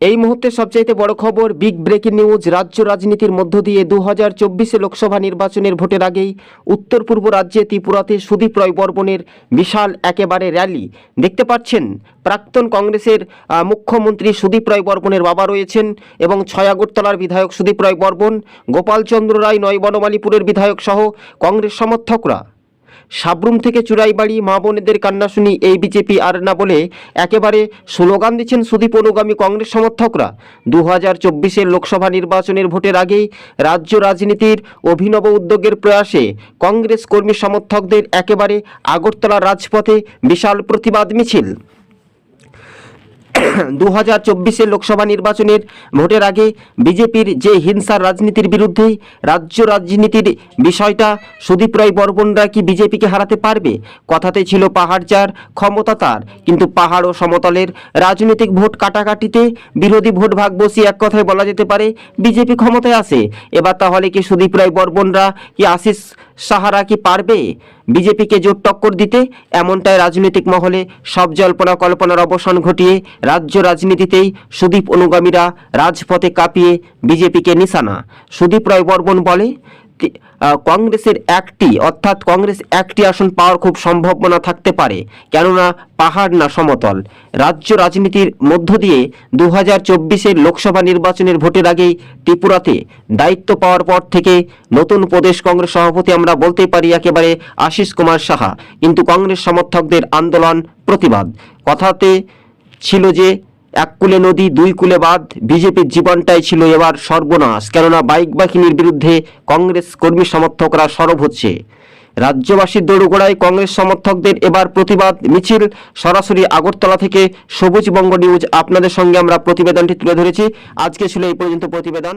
এই মুহূর্তে সবচাইতে বড় খবর, বিগ ব্রেকিং নিউজ। রাজ্য রাজনীতির মধ্য দিয়ে 2024 লোকসভা নির্বাচনের ভোটের আগেই উত্তর পূর্ব রাজ্যে ত্রিপুরাতে সুদীপ রায় বর্মনের বিশাল একেবারে র্যালি দেখতে পাচ্ছেন। প্রাক্তন কংগ্রেসের মুখ্যমন্ত্রী সুদীপ রায় বর্মনের বাবা রয়েছেন এবং 6 আগরতলার বিধায়ক সুদীপ রায় বর্মন, গোপালচন্দ্র রায় 9 বনমালীপুরের বিধায়ক সহ কংগ্রেস সমর্থকরা সাবরুম থেকে চুরাইবাড়ি মা বোনেদের কান্না শুনি এই বিজেপি আর না বলে একেবারে স্লোগান দিচ্ছেন সুদীপ অনুগামী কংগ্রেস সমর্থকরা। 2024 লোকসভা নির্বাচনের ভোটের আগেই রাজ্য রাজনীতির অভিনব উদ্যোগের প্রয়াসে কংগ্রেস কর্মী সমর্থকদের একেবারে আগরতলা রাজপথে বিশাল প্রতিবাদ মিছিল। 2024 লোকসভা নির্বাচনের ভোটের আগে বিজেপির যে হিংসার রাজনীতির বিরুদ্ধেই রাজ্য রাজনীতির বিষয়টা, সুদীপ রায় বর্মনরা কি বিজেপিকে হারাতে পারবে? কথাতে ছিল পাহাড় যার ক্ষমতা তার, কিন্তু পাহাড় ও সমতলের রাজনৈতিক ভোট কাটাকাটিতে বিরোধী ভোট ভাগ বসিয়ে এক কথায় বলা যেতে পারে বিজেপি ক্ষমতায় আসে। এবার তাহলে কি সুদীপ রায় বর্মনরা কি আশিস সাহারা কি পারবে বিজেপিকে জোর টক্কর দিতে? এমনটাই রাজনৈতিক মহলে সব জল্পনা কল্পনার অবসান ঘটিয়ে রাজ্য রাজনীতিতেই সুদীপ অনুগামীরা রাজপথে কাঁপিয়ে বিজেপিকে নিশানা। সুদীপ রায় বর্মন বলে কংগ্রেসের কংগ্রেস একটি আসন পাওয়ার খুব সম্ভাবনা থাকতে পারে, কেননা পাহাড় না সমতল। রাজ্য রাজনীতির মধ্য দিয়ে 2024 লোকসভা নির্বাচনের ভোটের আগেই ত্রিপুরাতে দায়িত্ব পাওয়ার পর থেকে নতুন প্রদেশ কংগ্রেস সভাপতি আমরা বলতে পারি একেবারে আশিস কুমার সাহা, কিন্তু কংগ্রেস সমর্থকদের আন্দোলন প্রতিবাদ। কথাতে ছিল যে এক কুলে নদী দুই কুলে বাঁধ, বিজেপির জীবনটাই ছিল এবার সর্বনাশ, কেননা বাইক বাহিনীর বিরুদ্ধে কংগ্রেস কর্মী সমর্থকরা সরব হচ্ছে। রাজ্যবাসীর দোরগোড়ায় কংগ্রেস সমর্থকদের এবার প্রতিবাদ মিছিল। সরাসরি আগরতলা থেকে সবুজবঙ্গ নিউজ আপনাদের সঙ্গে আমরা প্রতিবেদনটি তুলে ধরেছি। আজকে ছিল এই পর্যন্ত প্রতিবেদন।